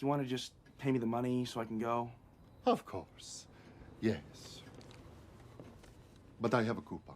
you want to just pay me the money so I can go? Of course. Yes. But I have a coupon.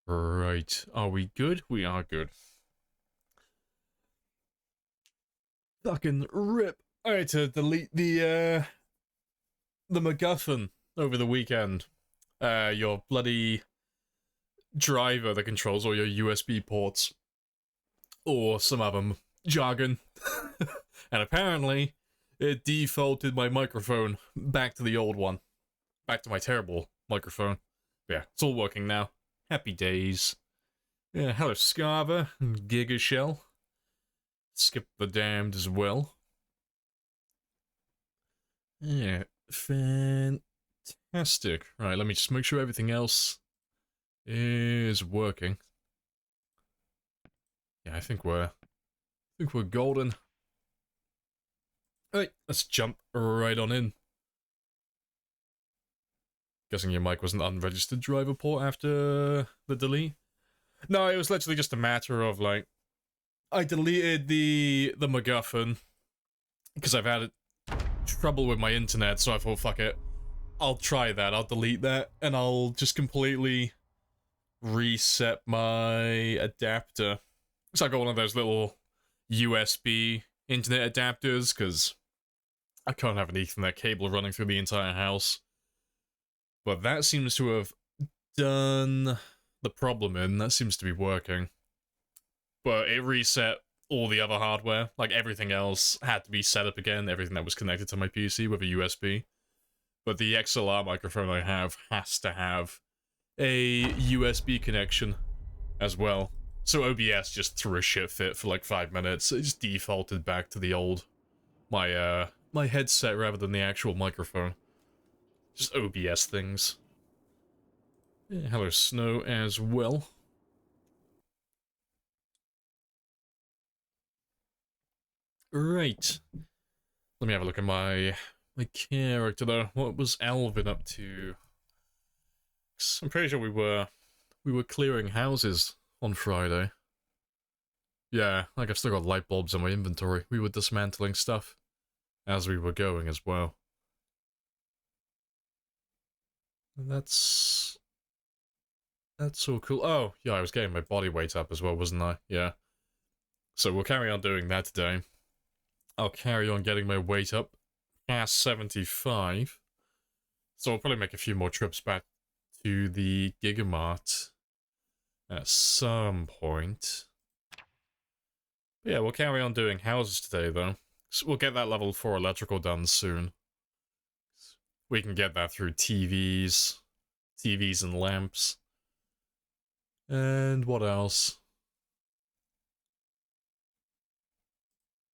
Right. Are we good? We are good. Fucking rip. I had to delete the MacGuffin over the weekend. Your bloody driver that controls all your USB ports. Or some other jargon. And apparently, it defaulted my microphone back to the old one. Back to my terrible microphone. Yeah, it's all working now. Happy days. Yeah, hello Scarver, Giga Shell. Skip the Damned as well. Yeah, fantastic. Right, let me just make sure everything else is working. Yeah, I think we're golden. Alright, let's jump right on in. Guessing your mic was an unregistered driver port after the delete? No, it was literally just a matter of, like, I deleted the MacGuffin because I've had trouble with my internet, so I thought, fuck it. I'll try that, I'll delete that, and I'll just completely reset my adapter. So I got one of those little USB internet adapters, because I can't have an Ethernet cable running through the entire house. But that seems to have done the problem in, that seems to be working. But it reset all the other hardware, like everything else had to be set up again, everything that was connected to my PC with a USB. But the XLR microphone I have has to have a USB connection as well. So OBS just threw a shit fit for like 5 minutes. It just defaulted back to the old my headset rather than the actual microphone. Just OBS things. Yeah, hello Snow as well. Right. Let me have a look at my character though. What was Alvin up to? I'm pretty sure we were clearing houses on Friday. Yeah, like I've still got light bulbs in my inventory. We were dismantling stuff as we were going as well. That's so cool. Oh, yeah, I was getting my body weight up as well, wasn't I? Yeah. So we'll carry on doing that today. I'll carry on getting my weight up past 75. So I'll probably make a few more trips back to the Gigamart at some point. But yeah, we'll carry on doing houses today, though. So we'll get that level 4 electrical done soon. We can get that through TVs and lamps. And what else?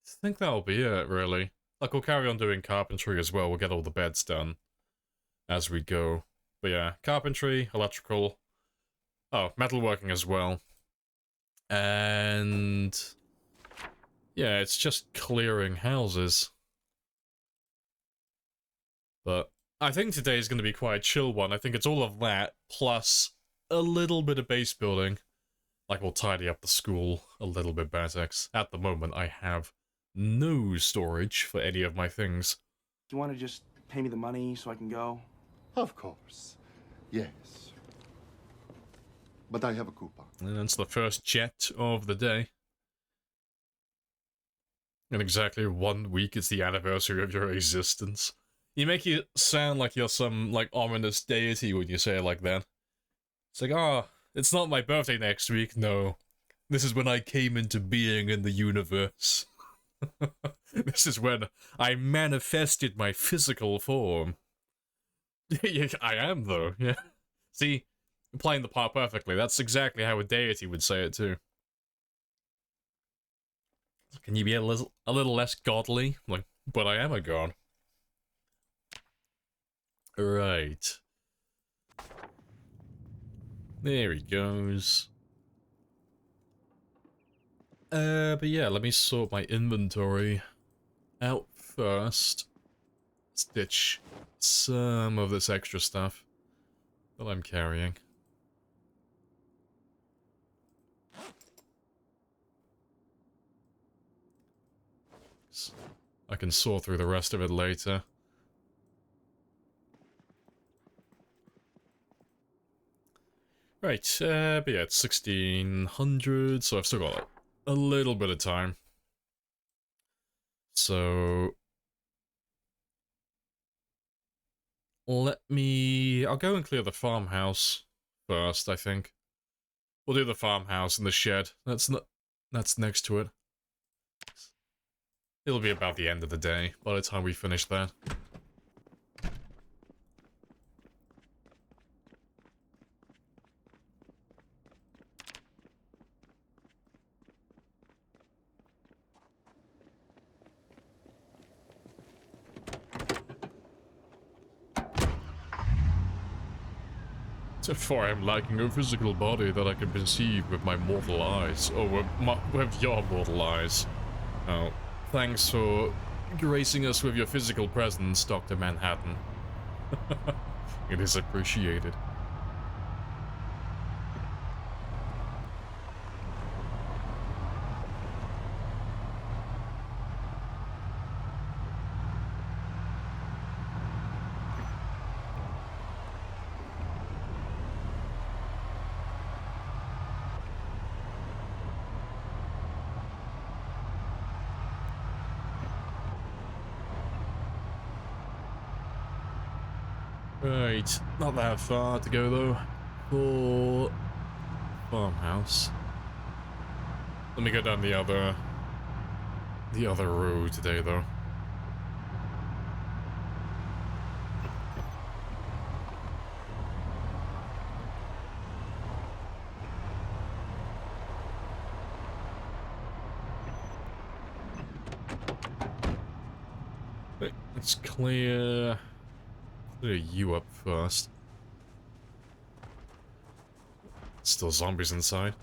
I think that'll be it, really. Like, we'll carry on doing carpentry as well. We'll get all the beds done as we go. But yeah, carpentry, electrical. Oh, metalworking as well. And yeah, it's just clearing houses. But I think today is going to be quite a chill one. I think it's all of that, plus a little bit of base building. Like, we'll tidy up the school a little bit better. At the moment, I have no storage for any of my things. Do you want to just pay me the money so I can go? Of course. Yes. But I have a coupon. And that's the first jet of the day. In exactly 1 week, it's the anniversary of your existence. You make it sound like you're some, like, ominous deity when you say it like that. It's like, oh, it's not my birthday next week, no. This is when I came into being in the universe. This is when I manifested my physical form. Yeah, I am, though, yeah. See, I'm playing the part perfectly. That's exactly how a deity would say it, too. Can you be a little less godly? Like, but I am a god. Right. There he goes. But yeah, let me sort my inventory out first. Let's ditch some of this extra stuff that I'm carrying. I can sort through the rest of it later. Right, but yeah, it's 1600, so I've still got like, a little bit of time. So I'll go and clear the farmhouse first, I think. We'll do the farmhouse and the shed. That's next to it. It'll be about the end of the day by the time we finish that. For I am lacking a physical body that I can perceive with my mortal eyes, or with your mortal eyes. Oh, thanks for gracing us with your physical presence, Dr. Manhattan. It is appreciated. Right, not that far to go though, for farmhouse. Let me go down the other road today though. Let's clear you up first. Still zombies inside.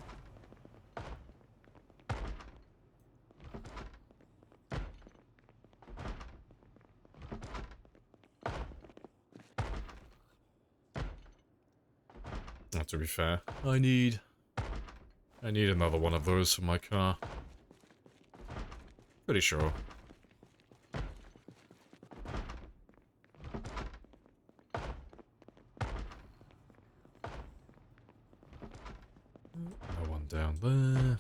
Not to be fair, I need another one of those for my car. Pretty sure. No one down there.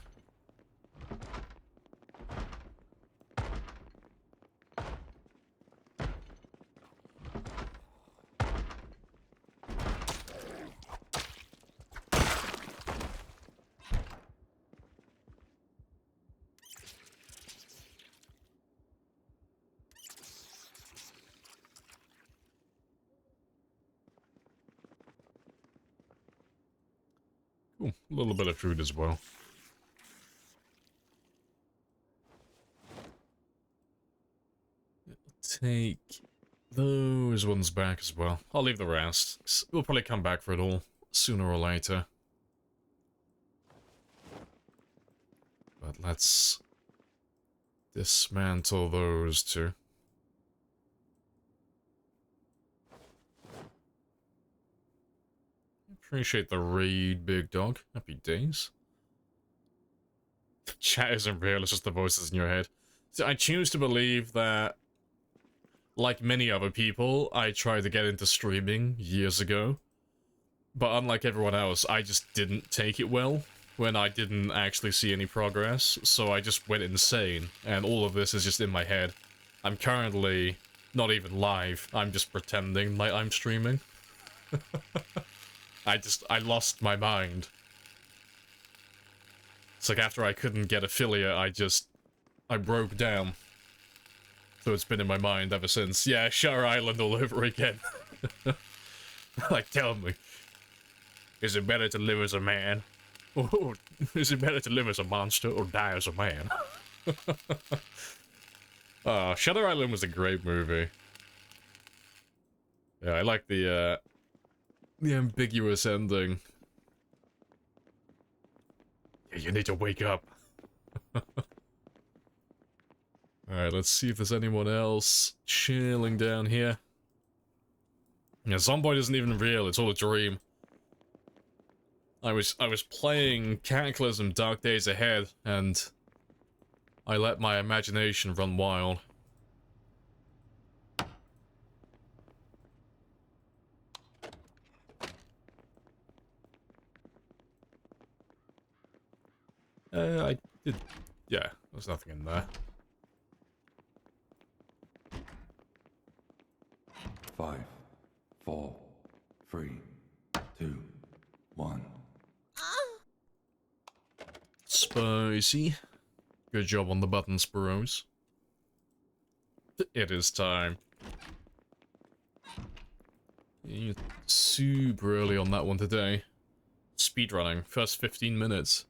Ooh, a little bit of food as well. Take those ones back as well. I'll leave the rest. We'll probably come back for it all sooner or later. But let's dismantle those two. Appreciate the raid, big dog. Happy days. Chat isn't real, it's just the voices in your head. So I choose to believe that, like many other people, I tried to get into streaming years ago. But unlike everyone else, I just didn't take it well when I didn't actually see any progress. So I just went insane, and all of this is just in my head. I'm currently not even live, I'm just pretending like I'm streaming. I lost my mind. It's like after I couldn't get affiliate, I broke down. So it's been in my mind ever since. Yeah, Shutter Island all over again. Like, tell me. Is it better to live as a man? Or is it better to live as a monster or die as a man? Shutter Island was a great movie. Yeah, I like the ambiguous ending. Yeah, you need to wake up. Alright, let's see if there's anyone else chilling down here. Yeah, Zomboid isn't even real, it's all a dream. I was playing Cataclysm Dark Days Ahead, and I let my imagination run wild. I did... Yeah, there's nothing in there. 5, 4, 3, 2, 1. Spicy. Good job on the buttons, bros. It is time. You're super early on that one today. Speedrunning, first 15 minutes.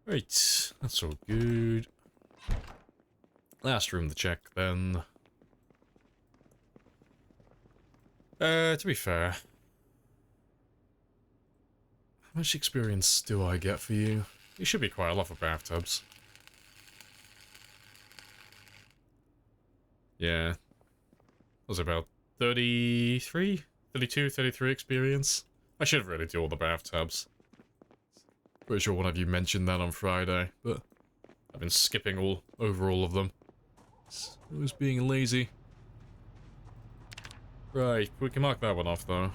Right, that's all good. Last room to check, then. To be fair, how much experience do I get for you? You should be quite a lot for bathtubs. Yeah. Was about 33? 32, 33 experience? I should really do all the bathtubs. Pretty sure one of you mentioned that on Friday, but I've been skipping over all of them. I was being lazy. Right, we can mark that one off though.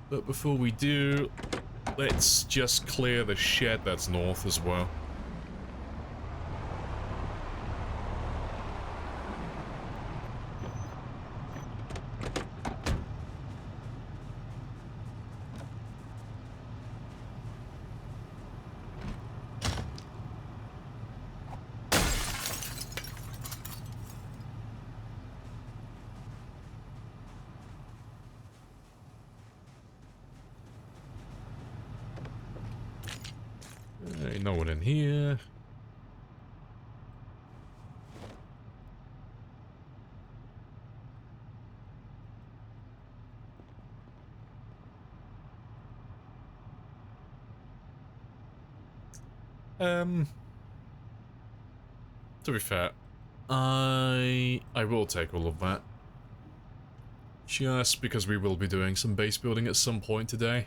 But before we do, let's just clear the shed that's north as well. no one in here. To be fair, I will take all of that. Just because we will be doing some base building at some point today.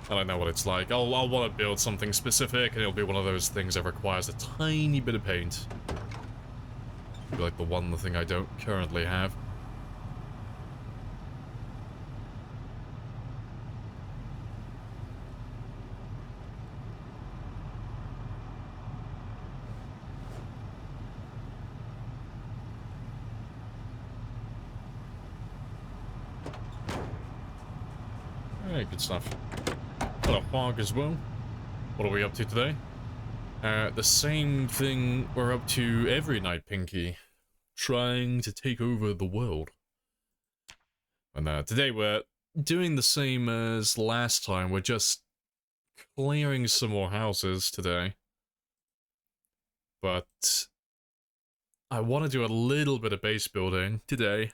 And I know what it's like. I'll want to build something specific, and it'll be one of those things that requires a tiny bit of paint. Be like the thing I don't currently have. Alright, good stuff. Got a fog as well. What are we up to today? The same thing we're up to every night, Pinky. Trying to take over the world. And today we're doing the same as last time. We're just clearing some more houses today. But I want to do a little bit of base building today.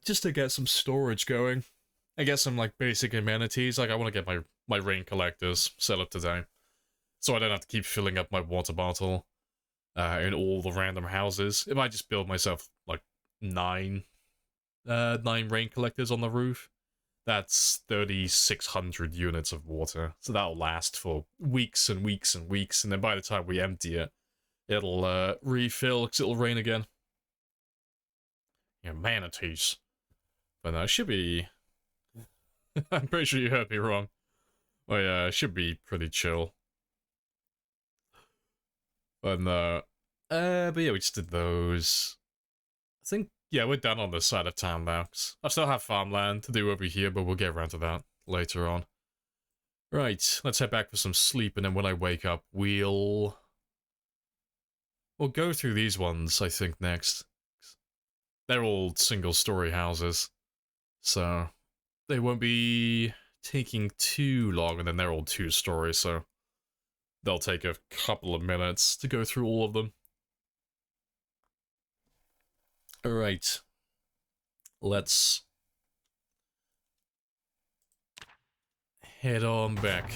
Just to get some storage going. I get some like basic amenities. Like I want to get my rain collectors set up today, so I don't have to keep filling up my water bottle in all the random houses. If I just build myself like nine rain collectors on the roof, that's 3,600 units of water. So that'll last for weeks and weeks and weeks, and then by the time we empty it, it'll refill because it'll rain again. Yeah, manatees. But it should be. I'm pretty sure you heard me wrong. Oh yeah, it should be pretty chill. But yeah, we just did those. I think, yeah, we're done on this side of town now. I still have farmland to do over here, but we'll get around to that later on. Right, let's head back for some sleep, and then when I wake up, we'll go through these ones, I think, next. They're all single-story houses, so they won't be taking too long, and then they're all 2 stories, so they'll take a couple of minutes to go through all of them. Alright. Let's head on back.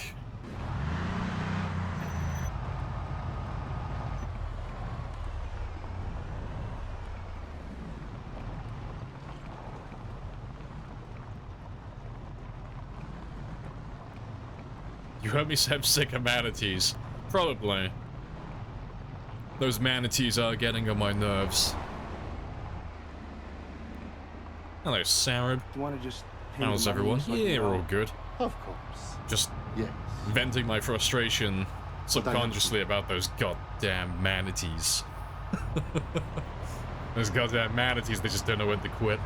You heard me say I'm sick of manatees. Probably. Those manatees are getting on my nerves. Hello, Sarab. Do you want to just pay me How's the money everyone? so I can Yeah, go? we're all good. Of course. Just Yes. venting my frustration subconsciously about those goddamn manatees. Those goddamn manatees, they just don't know when to quit.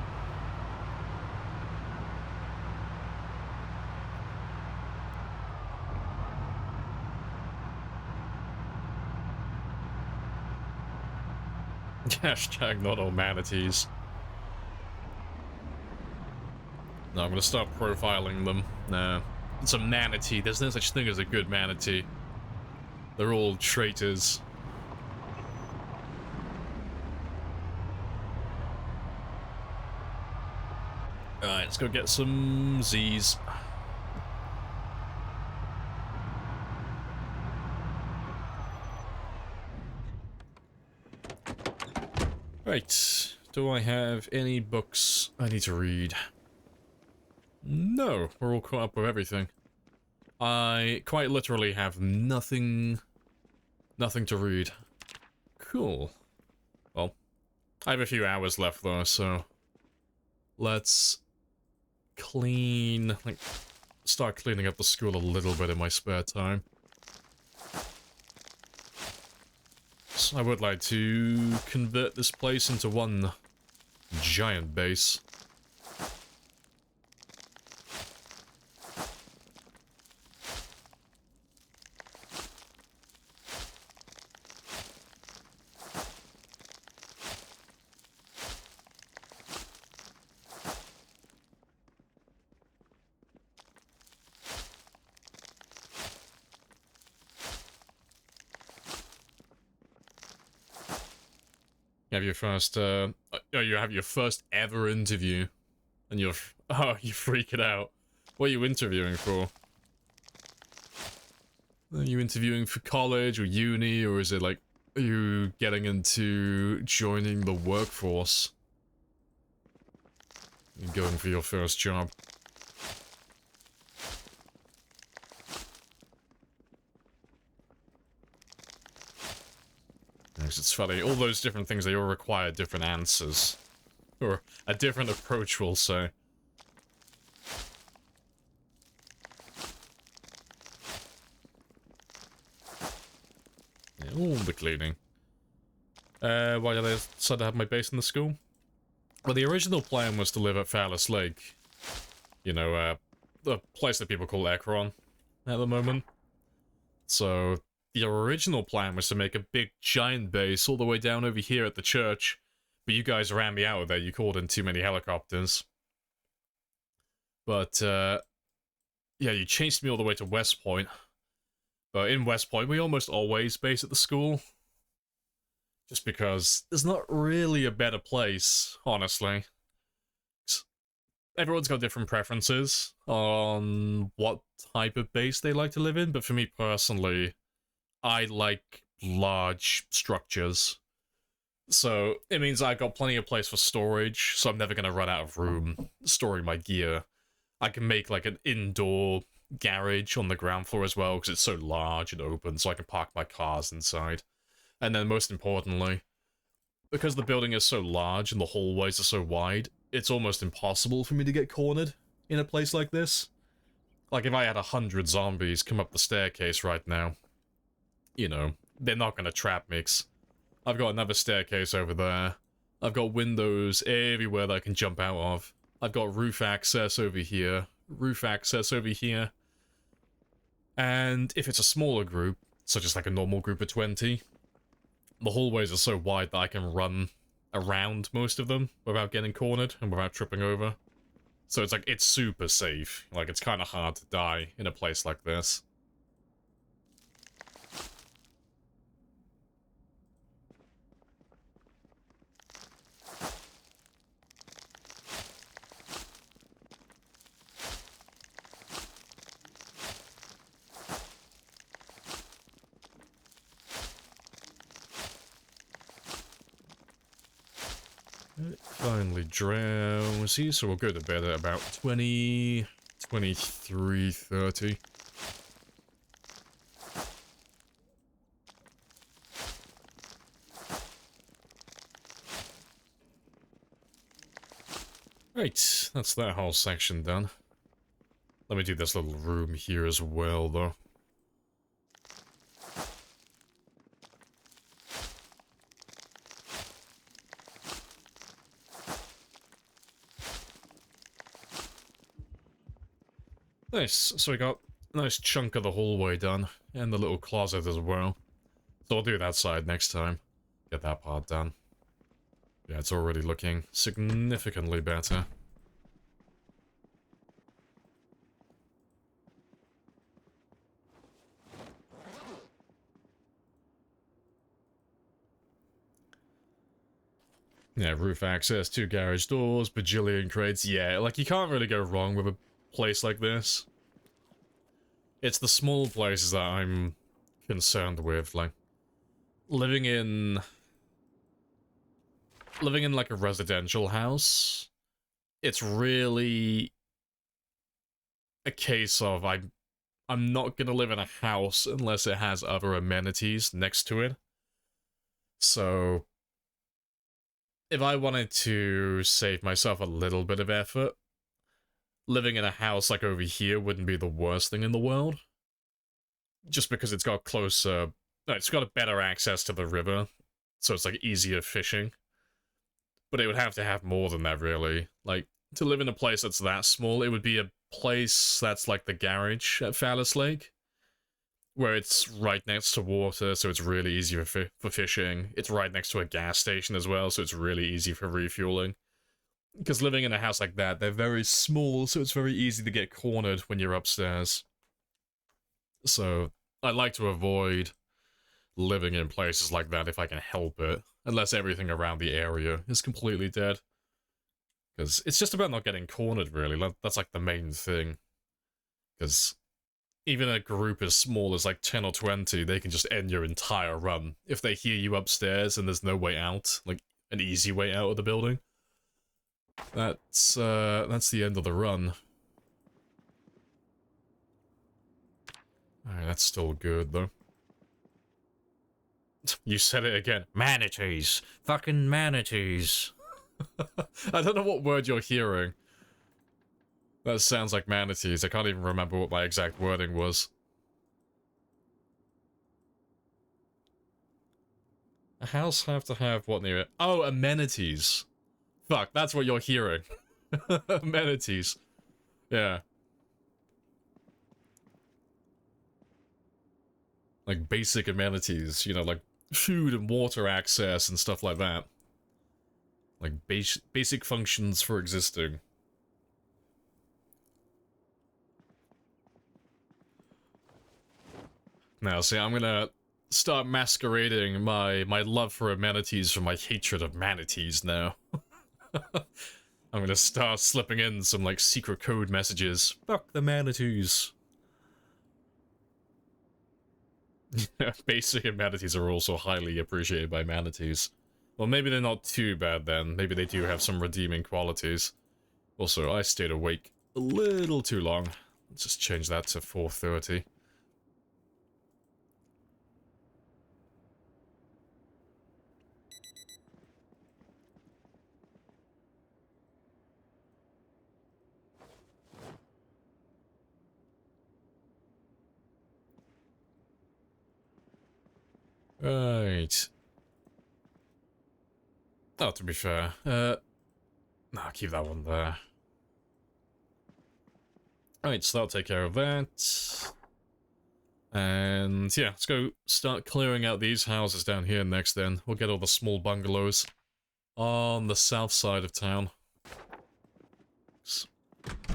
Hashtag not all manatees. No, I'm gonna start profiling them. Nah. It's a manatee. There's no such thing as a good manatee. They're all traitors. Alright, let's go get some Z's. Right, do I have any books I need to read? No, we're all caught up with everything. I quite literally have nothing to read. Cool. Well, I have a few hours left though, so let's start cleaning up the school a little bit in my spare time. So I would like to convert this place into one giant base. Have your first, you have your first ever interview, and you're freaking out. What are you interviewing for? Are you interviewing for college or uni, or is it like, are you getting into joining the workforce? You're going for your first job. Because it's funny, all those different things, they all require different answers. Or a different approach, we'll say. Yeah, all the cleaning. Why did I decide to have my base in the school? Well, the original plan was to live at Phallus Lake. You know, the place that people call Ekron at the moment. So, the original plan was to make a big giant base all the way down over here at the church, but you guys ran me out of there. You called in too many helicopters. But, yeah, you chased me all the way to West Point. But in West Point, we almost always base at the school. Just because there's not really a better place, honestly. Everyone's got different preferences on what type of base they like to live in, but for me personally, I like large structures. So it means I've got plenty of place for storage, so I'm never going to run out of room storing my gear. I can make like an indoor garage on the ground floor as well, because it's so large and open, so I can park my cars inside. And then most importantly, because the building is so large and the hallways are so wide, it's almost impossible for me to get cornered in a place like this. Like, if I had 100 zombies come up the staircase right now, you know, they're not gonna trap me. I've got another staircase over there. I've got windows everywhere that I can jump out of. I've got roof access over here, roof access over here. And if it's a smaller group, such as like a normal group of 20, the hallways are so wide that I can run around most of them without getting cornered and without tripping over. So it's like, it's super safe. Like, it's kind of hard to die in a place like this. Finally drowsy, so we'll go to bed at about 23:30. Right, that's that whole section done. Let me do this little room here as well, though. Nice, so we got a nice chunk of the hallway done, and the little closet as well. So I'll do that side next time. Get that part done. Yeah, it's already looking significantly better. Yeah, roof access, 2 garage doors, bajillion crates. Yeah, like, you can't really go wrong with a place like this. It's the small places that I'm concerned with, like, living in like a residential house, it's really a case of I'm not gonna live in a house unless it has other amenities next to it. So if I wanted to save myself a little bit of effort, living in a house like over here wouldn't be the worst thing in the world. Just because it's got closer, it's got a better access to the river, so it's like easier fishing. But it would have to have more than that, really. Like, to live in a place that's that small, it would be a place that's like the garage at Phallus Lake, where it's right next to water, so it's really easy for fishing. It's right next to a gas station as well, so it's really easy for refueling. Because living in a house like that, they're very small, so it's very easy to get cornered when you're upstairs. So I like to avoid living in places like that if I can help it, unless everything around the area is completely dead. Because it's just about not getting cornered, really. That's like the main thing. Because even a group as small as like 10 or 20, they can just end your entire run if they hear you upstairs and there's no way out, like an easy way out of the building. That's the end of the run. Alright, that's still good, though. You said it again. Manatees. Fucking manatees. I don't know what word you're hearing. That sounds like manatees. I can't even remember what my exact wording was. A house have to have what near it? Oh, amenities. Fuck, that's what you're hearing. Amenities. Yeah. Like basic amenities, you know, like food and water access and stuff like that. Like basic functions for existing. Now, see, I'm gonna start masquerading my love for amenities from my hatred of manatees now. I'm gonna start slipping in some, like, secret code messages. Fuck the manatees. Basic amenities are also highly appreciated by manatees. Well, maybe they're not too bad then. Maybe they do have some redeeming qualities. Also, I stayed awake a little too long. Let's just change that to 4:30. Right. Oh, to be fair, no, I'll keep that one there. Alright, so that'll take care of that. And yeah, let's go start clearing out these houses down here next then. We'll get all the small bungalows on the south side of town.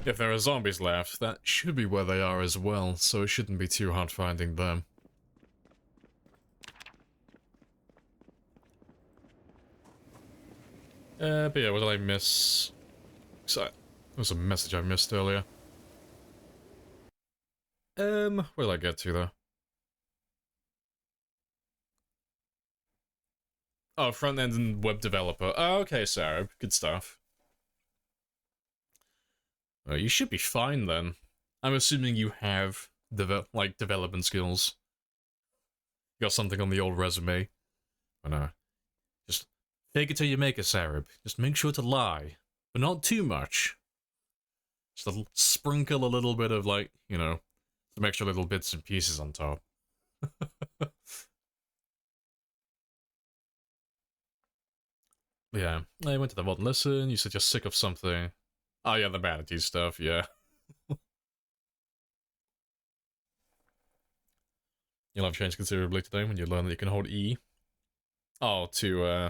If there are zombies left, that should be where they are as well, so it shouldn't be too hard finding them. But yeah, what did I miss? There was a message I missed earlier. Where did I get to, though? Oh, front-end and web developer. Oh, okay, Sarah. Good stuff. Well, you should be fine, then. I'm assuming you have, development skills. You got something on the old resume. I know. Just fake it till you make it, Sarah. Just make sure to lie. But not too much. Just sprinkle a little bit of, like, you know, some extra little bits and pieces on top. Yeah, I went to the modern lesson. You said you're sick of something. Oh yeah, the manatee stuff, yeah. Your life changed considerably today when you learned that you can hold E. Oh, to,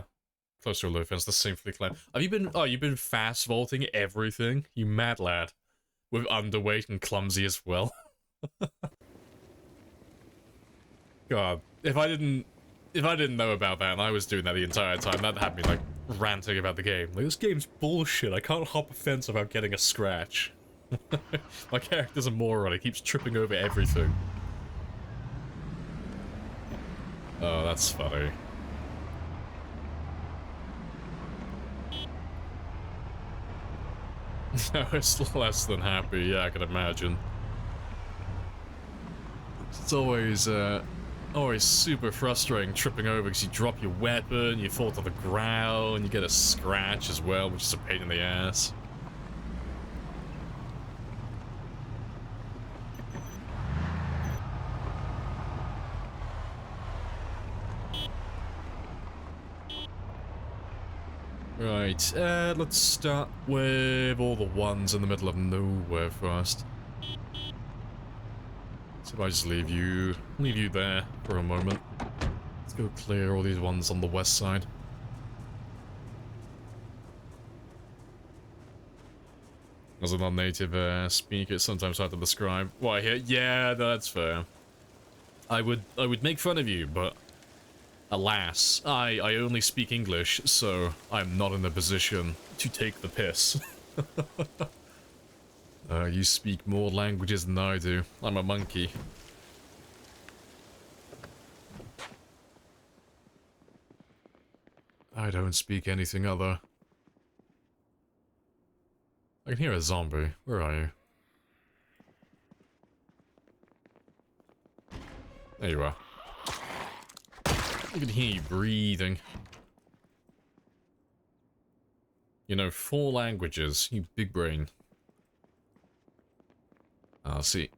close to a low fence, the safely climb. Have you been, oh, you've been fast vaulting everything? You mad lad. With underweight and clumsy as well. God, if I didn't know about that and I was doing that the entire time, that had me, like, ranting about the game. Like, this game's bullshit. I can't hop a fence without getting a scratch. My character's a moron. He keeps tripping over everything. Oh, that's funny. No, it's less than happy. Yeah, I can imagine. It's always, always super frustrating tripping over because you drop your weapon, you fall to the ground, you get a scratch as well, which is a pain in the ass. Right, let's start with all the ones in the middle of nowhere first. So if I just leave you there for a moment. Let's go clear all these ones on the west side. As a non-native speaker, it's sometimes hard to describe what I hear. Yeah, that's fair. I would make fun of you, but Alas, I only speak English, so I'm not in a position to take the piss. You speak more languages than I do. I'm a monkey. I don't speak anything other. I can hear a zombie. Where are you? There you are. I can hear you breathing. You know 4 languages, you big brain. I'll see.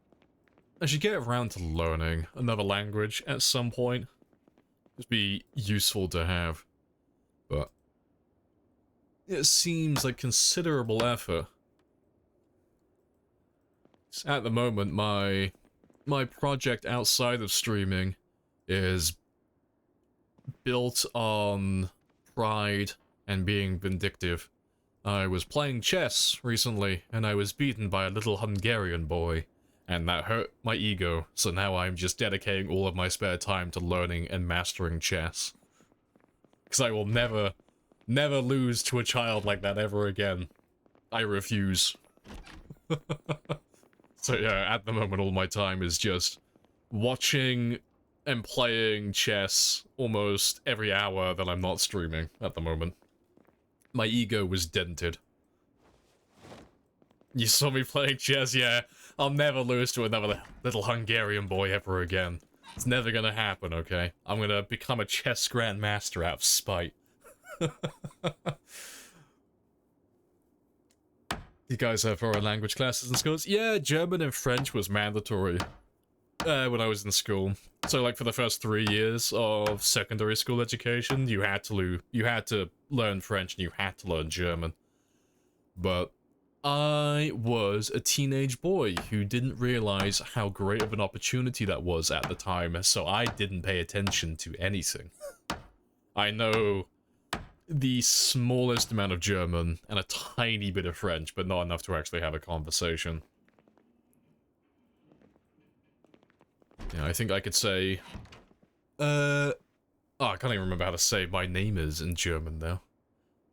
I should get around to learning another language at some point. It'd be useful to have. But it seems like considerable effort. At the moment, my project outside of streaming is built on pride and being vindictive. I was playing chess recently, and I was beaten by a little Hungarian boy, and that hurt my ego, so now I'm just dedicating all of my spare time to learning and mastering chess. Because I will never lose to a child like that ever again. I refuse. So yeah, at the moment all my time is just watching and playing chess almost every hour that I'm not streaming at the moment. My ego was dented. You saw me playing chess? Yeah, I'll never lose to another little Hungarian boy ever again. It's never gonna happen, okay? I'm gonna become a chess grandmaster out of spite. You guys have foreign language classes in schools? Yeah, German and French was mandatory when I was in school. So, like, for the first 3 years of secondary school education, you had to learn French and you had to learn German. But I was a teenage boy who didn't realize how great of an opportunity that was at the time, so I didn't pay attention to anything. I know the smallest amount of German and a tiny bit of French, but not enough to actually have a conversation. Yeah, I think I could say... Oh, I can't even remember how to say my name is in German now.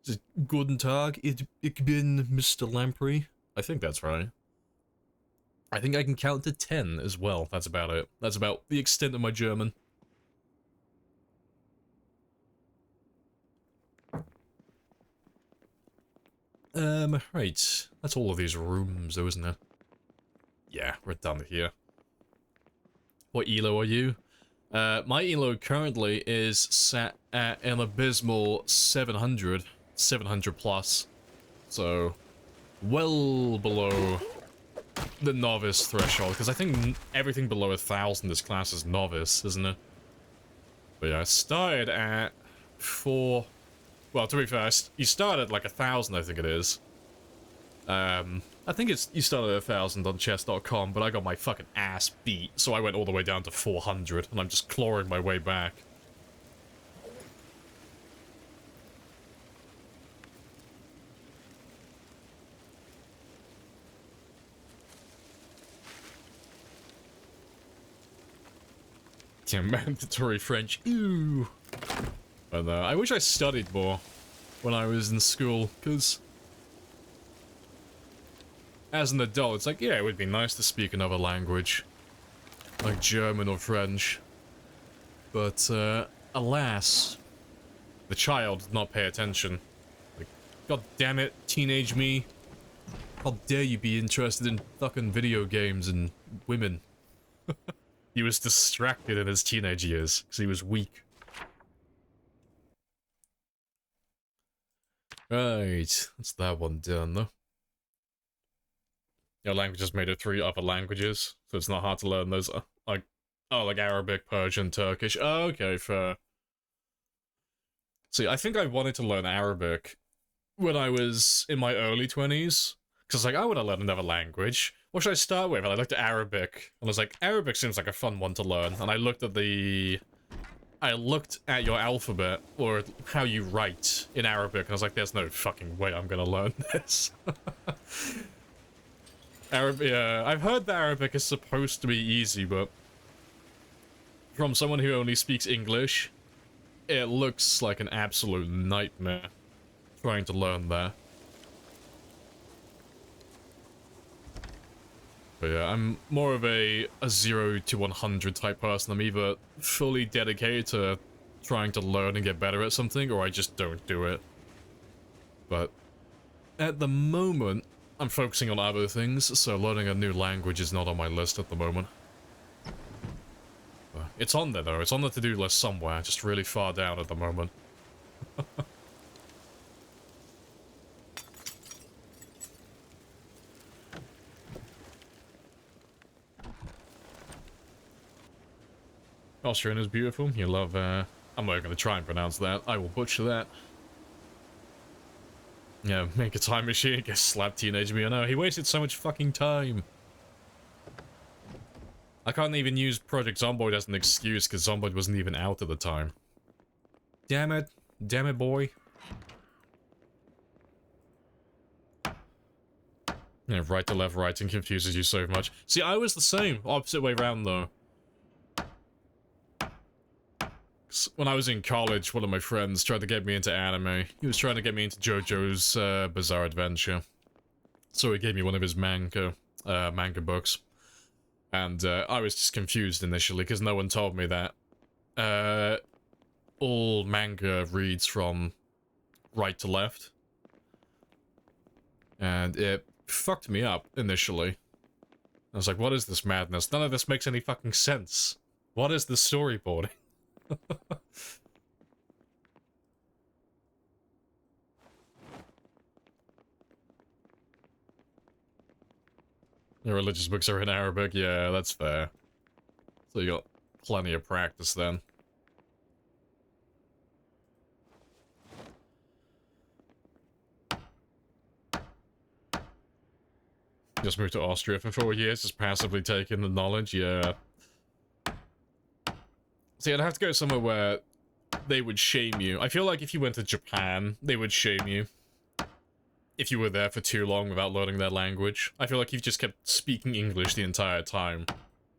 Is it Guten Tag, ich bin Mr. Lamprey? I think that's right. I think I can count to 10 as well. That's about it. That's about the extent of my German. Right. That's all of these rooms, though, isn't it? Yeah, we're done here. What elo are you? My elo currently is set at an abysmal 700 plus. So, well below the novice threshold, because I think everything below 1,000 this class is novice, isn't it? But yeah, I started at 4... Well, to be fair, you start at like 1,000, I think it is. I think you start at 1,000 on chess.com, but I got my fucking ass beat, so I went all the way down to 400, and I'm just clawing my way back. Yeah, mandatory French. Ew. But I wish I studied more when I was in school, because as an adult, it's like, yeah, it would be nice to speak another language, like German or French. But, alas, the child did not pay attention. Like, god damn it, teenage me. How dare you be interested in fucking video games and women? He was distracted in his teenage years, because he was weak. Right, that's that one done, though. Your language has made it 3 other languages, so it's not hard to learn those, like Arabic, Persian, Turkish. Oh, okay, fair. See, I think I wanted to learn Arabic when I was in my early 20s, because, like, I want to learn another language. What should I start with? And I looked at Arabic, and I was like, Arabic seems like a fun one to learn, and I looked at your alphabet, or how you write in Arabic, and I was like, there's no fucking way I'm gonna learn this. Yeah, I've heard that Arabic is supposed to be easy, but from someone who only speaks English, it looks like an absolute nightmare trying to learn that. But yeah, I'm more of a 0 to 100 type person. I'm either fully dedicated to trying to learn and get better at something, or I just don't do it. But at the moment, I'm focusing on other things, so learning a new language is not on my list at the moment. But it's on there though, it's on the to-do list somewhere, just really far down at the moment. Austrian is beautiful. You love, I'm not going to try and pronounce that. I will butcher that. Yeah, make a time machine, get slapped teenage me. I know, he wasted so much fucking time. I can't even use Project Zomboid as an excuse because Zomboid wasn't even out at the time. Damn it. Damn it, boy. Yeah, right to left writing confuses you so much. See, I was the same. Opposite way around, though. When I was in college, one of my friends tried to get me into anime. He was trying to get me into JoJo's Bizarre Adventure. So he gave me one of his manga books. And I was just confused initially, because no one told me that all manga reads from right to left. And it fucked me up initially. I was like, what is this madness? None of this makes any fucking sense. What is this storyboarding? Your religious books are in Arabic? Yeah, that's fair. So you got plenty of practice then. Just moved to Austria for 4 years, just passively taking the knowledge, yeah. See, I'd have to go somewhere where they would shame you. I feel like if you went to Japan, they would shame you. If you were there for too long without learning their language. I feel like you've just kept speaking English the entire time.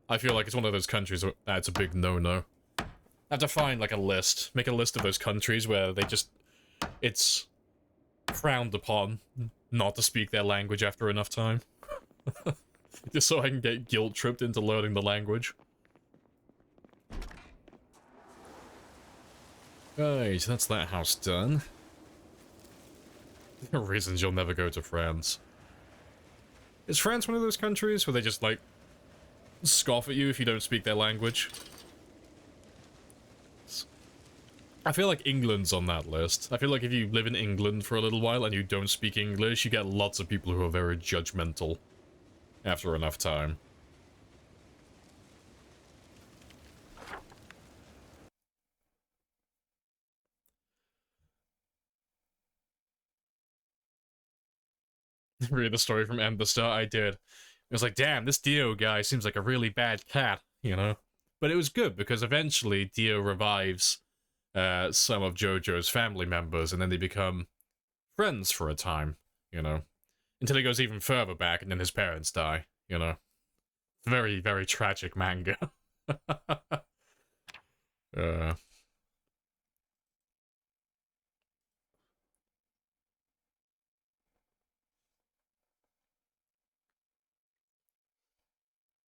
I feel like it's one of those countries where that's a big no-no. I have to find, like, a list. Make a list of those countries where they just... It's frowned upon not to speak their language after enough time. Just so I can get guilt-tripped into learning the language. Right, that's that house done. There are reasons you'll never go to France. Is France one of those countries where they just, like, scoff at you if you don't speak their language? I feel like England's on that list. I feel like if you live in England for a little while and you don't speak English, you get lots of people who are very judgmental after enough time. Read the story from End the Start? I did. It was like, damn, this Dio guy seems like a really bad cat, you know? But it was good, because eventually Dio revives some of JoJo's family members, and then they become friends for a time, you know? Until he goes even further back, and then his parents die, you know? Very, very tragic manga.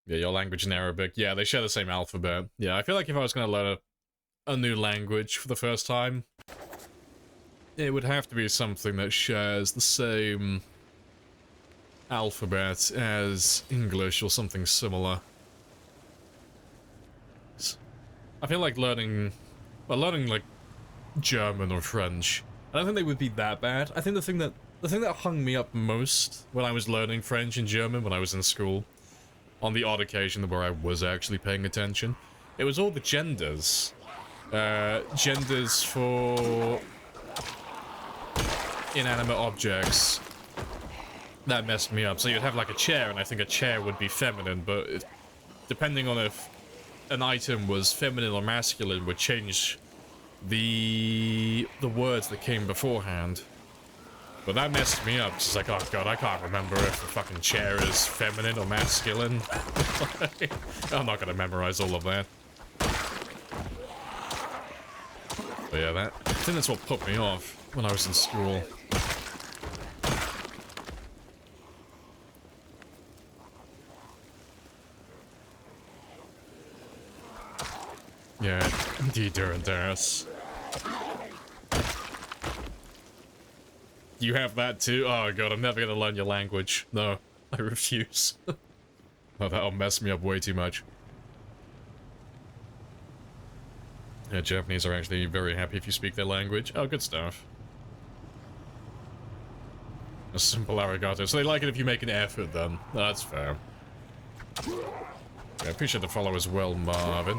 Yeah, your language in Arabic. Yeah, they share the same alphabet. Yeah, I feel like if I was going to learn a new language for the first time, it would have to be something that shares the same alphabet as English or something similar. I feel like learning like German or French, I don't think they would be that bad. I think the thing that hung me up most when I was learning French and German when I was in school, on the odd occasion where I was actually paying attention, it was all the genders. Genders for inanimate objects. That messed me up. So you'd have like a chair, and I think a chair would be feminine, but depending on if an item was feminine or masculine would change the words that came beforehand. But that messed me up. It's like, oh god, I can't remember if the fucking chair is feminine or masculine. I'm not gonna memorize all of that. But yeah, I think that's what put me off when I was in school. Yeah, die Durandaris. You have that too? Oh god, I'm never gonna learn your language. No, I refuse. Oh, that'll mess me up way too much. Yeah, Japanese are actually very happy if you speak their language. Oh, good stuff. A simple arigato. So they like it if you make an effort then. That's fair. Yeah, I appreciate the follow as well, Marvin.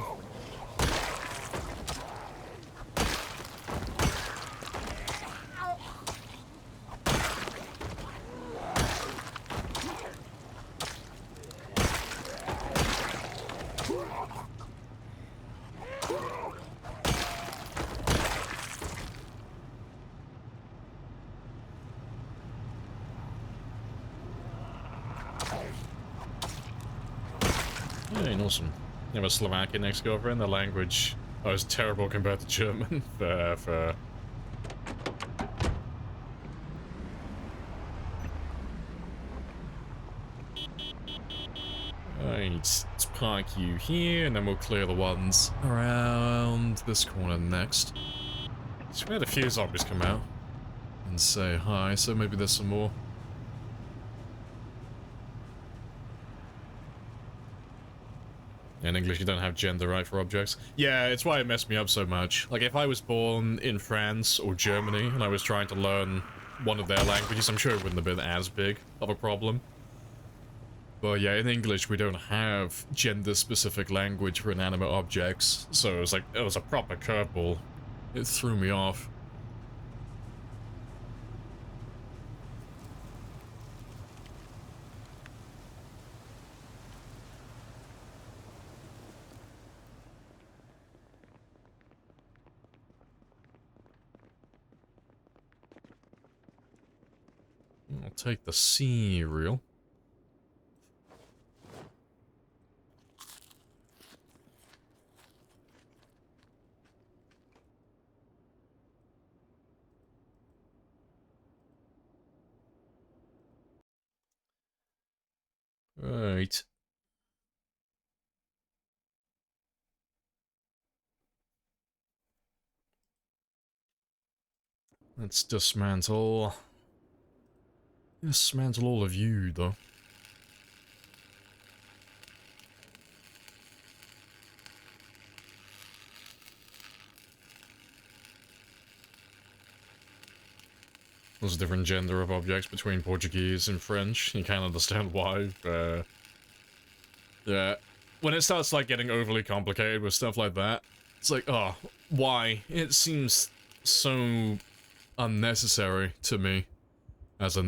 Hey, awesome. You have a Slovakian ex-girlfriend. The language was terrible compared to German. Fair. Right, let's park you here, and then we'll clear the ones around this corner next. So we had a few zombies come out and say hi, so maybe there's some more. In English, you don't have gender, right, for objects? Yeah, it's why it messed me up so much. Like, if I was born in France or Germany and I was trying to learn one of their languages, I'm sure it wouldn't have been as big of a problem. But yeah, in English, we don't have gender-specific language for inanimate objects, so it was like, it was a proper curveball. It threw me off. I'll take the cereal. Right. Let's dismantle all of you, though. There's a different gender of objects between Portuguese and French. You can't understand why. Yeah. When it starts, like, getting overly complicated with stuff like that, it's like, oh, why? It seems so unnecessary to me as a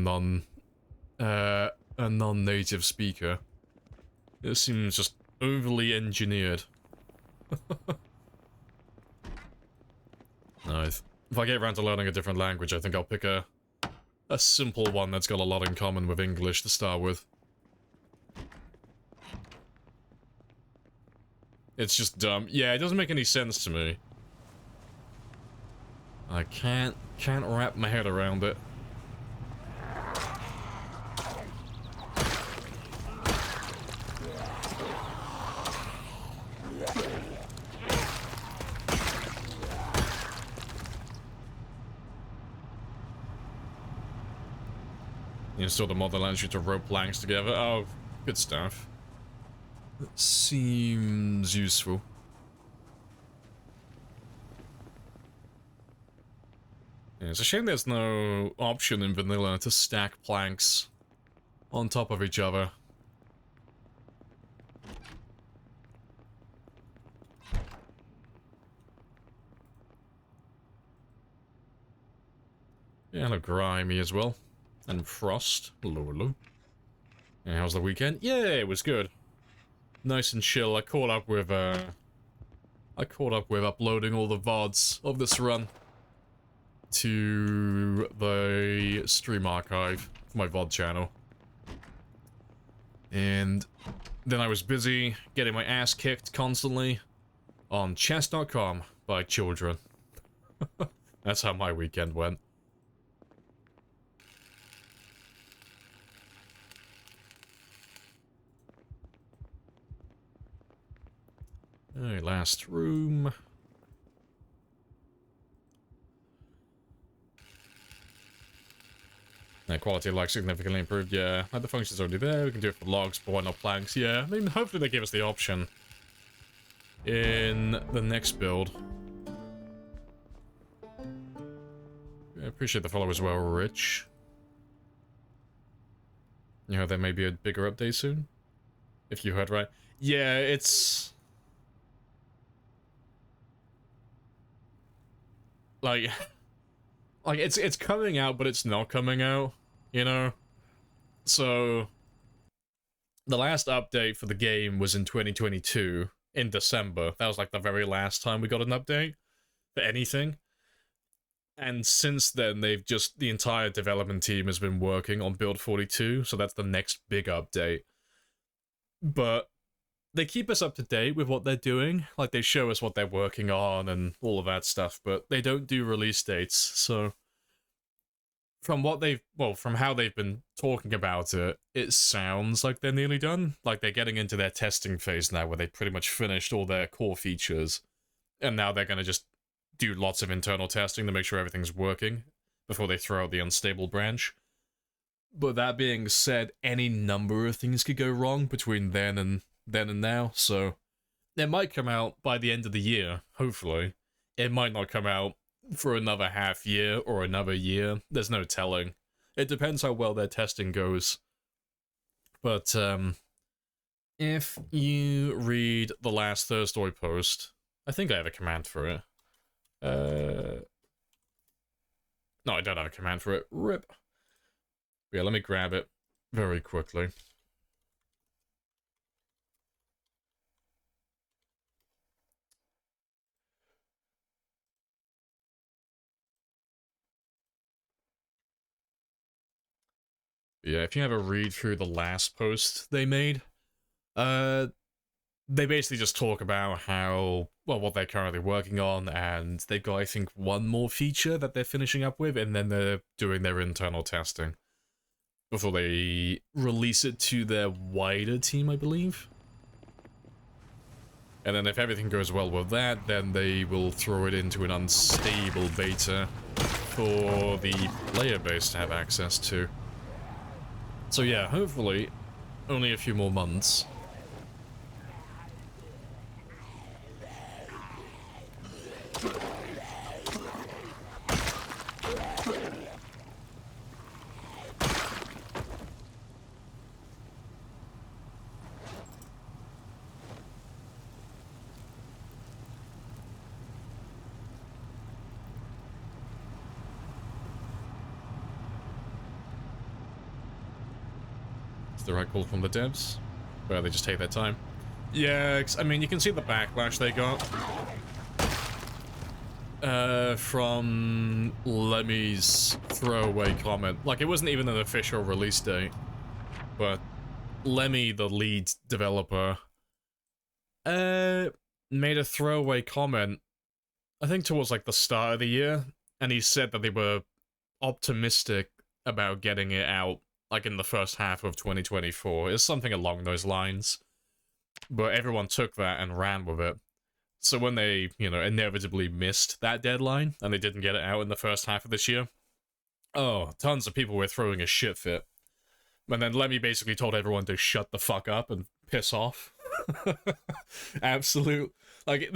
non-native speaker. It seems just overly engineered. No, if I get around to learning a different language, I think I'll pick a simple one that's got a lot in common with English to start with. It's just dumb. Yeah, it doesn't make any sense to me. I can't wrap my head around it. You install the mod that allows you to rope planks together. Oh, good stuff. That seems useful. Yeah, it's a shame there's no option in vanilla to stack planks on top of each other. Yeah, hello Grimy as well. And Frost. Hello. And how's the weekend? Yeah, it was good. Nice and chill. I caught up with uploading all the VODs of this run to the stream archive for my VOD channel. And then I was busy getting my ass kicked constantly on chess.com by children. That's how my weekend went. Alright, last room. Quality of life significantly improved, yeah. Like the function's already there, we can do it for logs, but why not planks? Yeah, I mean, hopefully they give us the option in the next build. I appreciate the follow as well, Rich. You know, there may be a bigger update soon? If you heard right. Yeah, it's... Like... Like, it's coming out, but it's not coming out, you know? So... The last update for the game was in 2022, in December. That was like the very last time we got an update for anything. And since then, the entire development team has been working on Build 42, so that's the next big update. But they keep us up to date with what they're doing. Like, they show us what they're working on and all of that stuff, but they don't do release dates, so... From how they've been talking about it, it sounds like they're nearly done. Like, they're getting into their testing phase now, where they pretty much finished all their core features. And now they're gonna just do lots of internal testing to make sure everything's working before they throw out the unstable branch. But that being said, any number of things could go wrong between then and now, so it might come out by the end of the year, hopefully. It might not come out for another half year or another year. There's no telling. It depends how well their testing goes. But if you read the last Thursday post, I think I have a command for it. No, I don't have a command for it. RIP. Yeah, let me grab it very quickly. Yeah, if you have a read through the last post they made, they basically just talk about how, well, what they're currently working on, and they've got, I think, one more feature that they're finishing up with, and then they're doing their internal testing before they release it to their wider team, I believe. And then if everything goes well with that, then they will throw it into an unstable beta for the player base to have access to. So yeah, hopefully, only a few more months. The right call from the devs, where they just take their time. Yeah, I mean, you can see the backlash they got from Lemmy's throwaway comment. Like, it wasn't even an official release date, but Lemmy, the lead developer, made a throwaway comment, I think towards like the start of the year, and he said that they were optimistic about getting it out like in the first half of 2024. It's something along those lines. But everyone took that and ran with it. So when they, you know, inevitably missed that deadline, and they didn't get it out in the first half of this year, oh, tons of people were throwing a shit fit. And then Lemmy basically told everyone to shut the fuck up and piss off. Absolute. Like,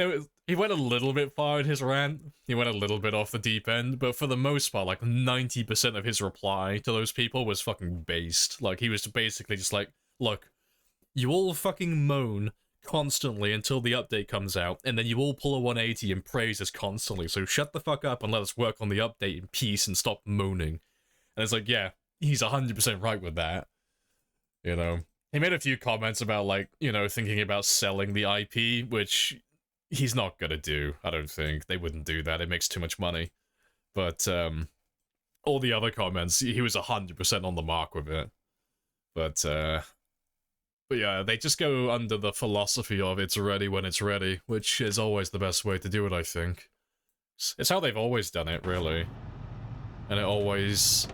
he went a little bit far in his rant. He went a little bit off the deep end, but for the most part, like, 90% of his reply to those people was fucking based. Like, he was basically just like, look, you all fucking moan constantly until the update comes out, and then you all pull a 180 and praise us constantly, so shut the fuck up and let us work on the update in peace and stop moaning. And it's like, yeah, he's 100% right with that. You know? He made a few comments about, like, you know, thinking about selling the IP, which he's not gonna do, I don't think. They wouldn't do that, it makes too much money. But, all the other comments, he was 100% on the mark with it. But yeah, they just go under the philosophy of it's ready when it's ready, which is always the best way to do it, I think. It's how they've always done it, really. And it always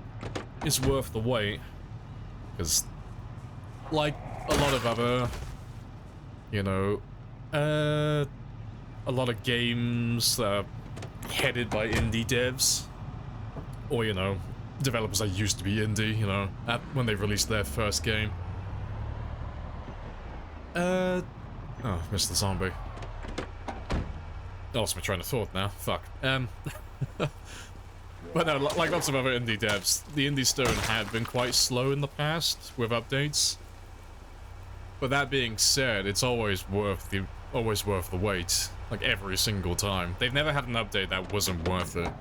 is worth the wait. Because, like a lot of other, you know, a lot of games that are headed by indie devs, or, you know, developers that used to be indie, you know, when they released their first game. Oh, missed the zombie. I lost my train of thought now. Fuck. But no, like lots of other indie devs, the indie stone had been quite slow in the past with updates. But that being said, it's always worth the wait. Like every single time. They've never had an update that wasn't worth it.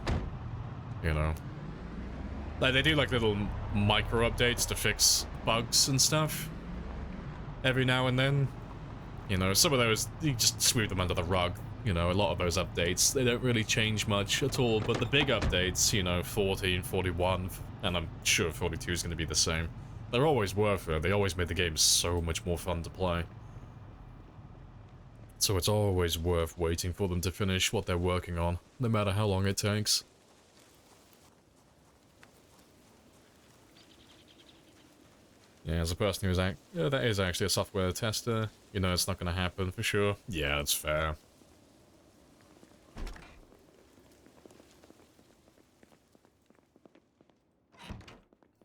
You know. Like they do like little micro updates to fix bugs and stuff. Every now and then. You know, some of those, you just sweep them under the rug. You know, a lot of those updates, they don't really change much at all, but the big updates, you know, 14, 41, and I'm sure 42 is going to be the same, they're always worth it. They always made the game so much more fun to play. So it's always worth waiting for them to finish what they're working on, no matter how long it takes. Yeah, as a person who's that is actually a software tester, you know it's not going to happen for sure. Yeah, that's fair.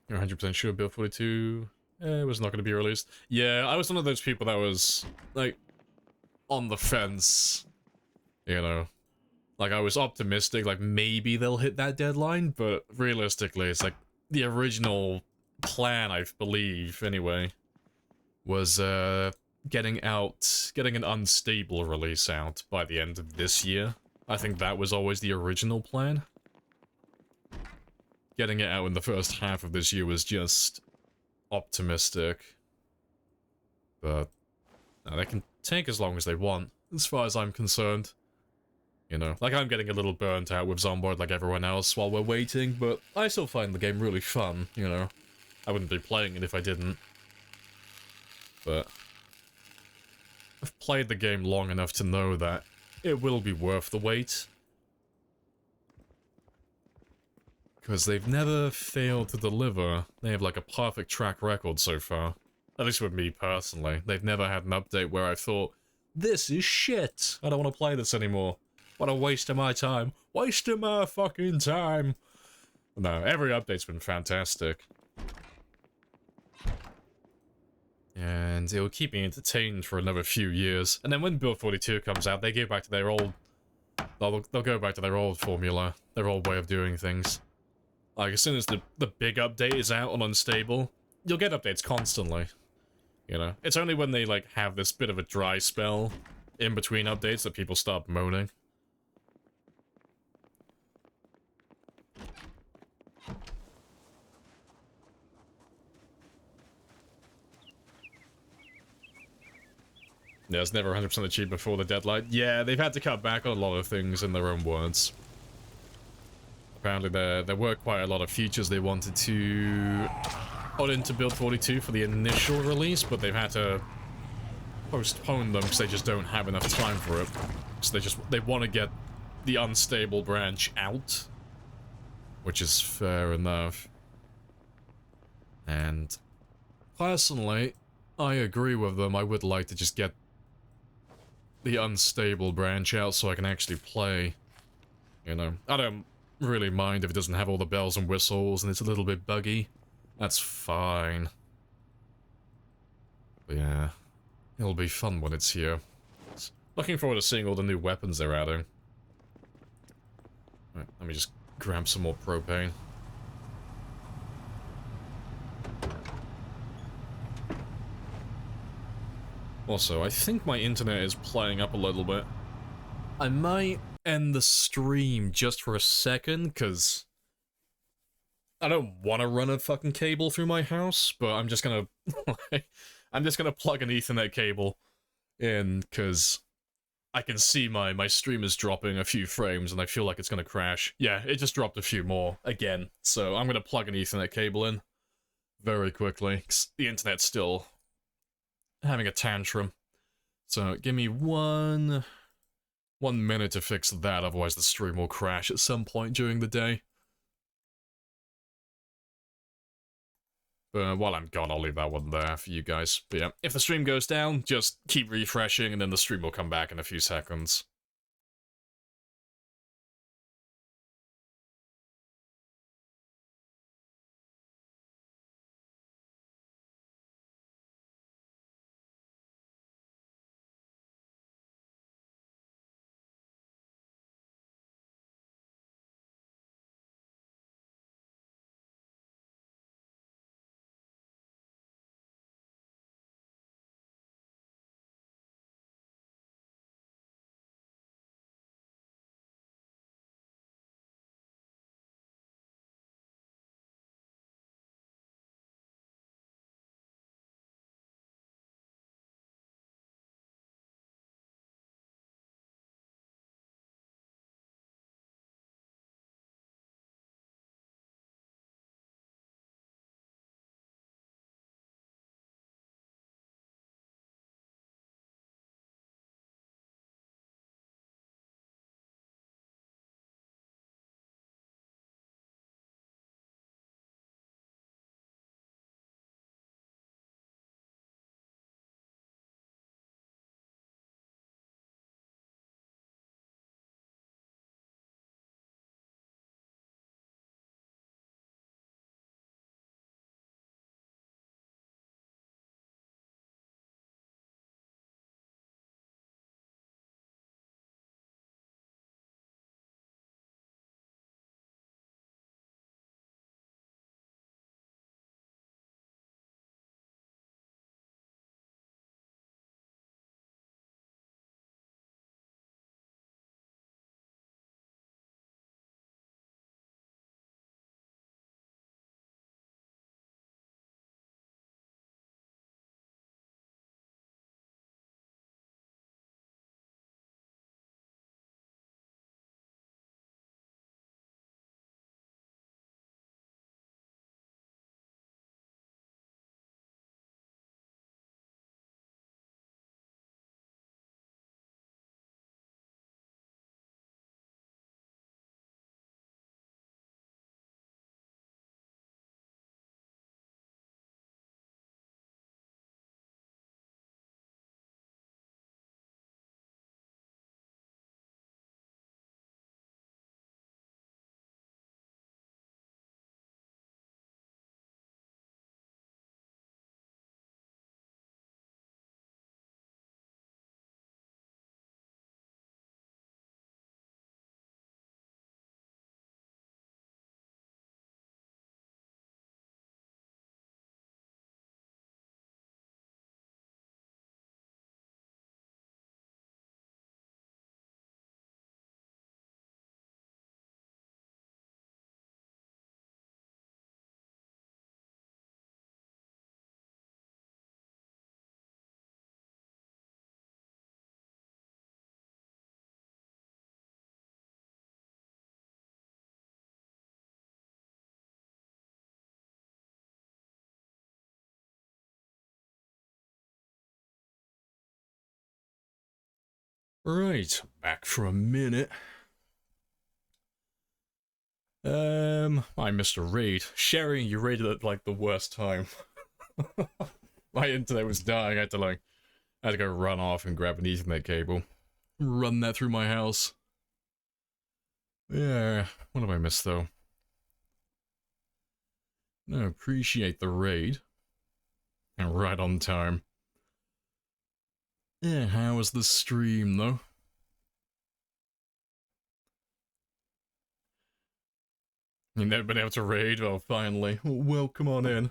You're 100% sure Build 42 was not going to be released? Yeah, I was one of those people that was, like, on the fence. You know? Like, I was optimistic, like, maybe they'll hit that deadline, but realistically, it's like, the original plan, I believe, anyway, was, getting an unstable release out by the end of this year. I think that was always the original plan. Getting it out in the first half of this year was just optimistic. But no, they can take as long as they want, as far as I'm concerned. You know, like I'm getting a little burnt out with Zomboid like everyone else while we're waiting, but I still find the game really fun, you know. I wouldn't be playing it if I didn't. But I've played the game long enough to know that it will be worth the wait. Because they've never failed to deliver. They have like a perfect track record so far. At least with me personally. They've never had an update where I thought, this is shit. I don't want to play this anymore. What a waste of my time. Waste of my fucking time. No, every update's been fantastic. And it'll keep me entertained for another few years. And then when Build 42 comes out, they go back to their old... They'll go back to their old formula. Their old way of doing things. Like, as soon as the big update is out on Unstable, you'll get updates constantly. You know? It's only when they, like, have this bit of a dry spell in between updates that people start moaning. Yeah, it's never 100% achieved before the deadline. Yeah, they've had to cut back on a lot of things in their own words. Apparently there were quite a lot of features they wanted to put into Build 42 for the initial release, but they've had to postpone them because they just don't have enough time for it. So they want to get the unstable branch out, which is fair enough. And personally, I agree with them. I would like to just get the unstable branch out so I can actually play. You know, I don't really mind if it doesn't have all the bells and whistles and it's a little bit buggy. That's fine. But yeah, it'll be fun when it's here. Looking forward to seeing all the new weapons they're adding. Right, let me just grab some more propane. Also, I think my internet is playing up a little bit. I might end the stream just for a second, because I don't want to run a fucking cable through my house, but I'm just gonna... I'm just gonna plug an Ethernet cable in, because I can see my stream is dropping a few frames, and I feel like it's gonna crash. Yeah, it just dropped a few more, again. So I'm gonna plug an Ethernet cable in very quickly, because the internet's still having a tantrum. So give me one 1 minute to fix that, otherwise the stream will crash at some point during the day. But while I'm gone, I'll leave that one there for you guys. But yeah, if the stream goes down, just keep refreshing and then the stream will come back in a few seconds. Right, back for a minute. I missed a raid. Sherry, you raided at like the worst time. My internet was dying. I had to go run off and grab an Ethernet cable. Run that through my house. Yeah, what have I missed though? No, appreciate the raid. And right on time. Yeah, how was the stream though? You've never been able to raid? Well, finally. Well, come on in.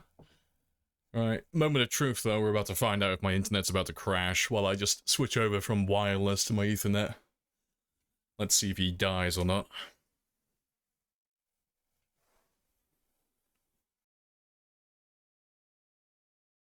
Alright, moment of truth though, we're about to find out if my internet's about to crash while I just switch over from wireless to my Ethernet. Let's see if he dies or not.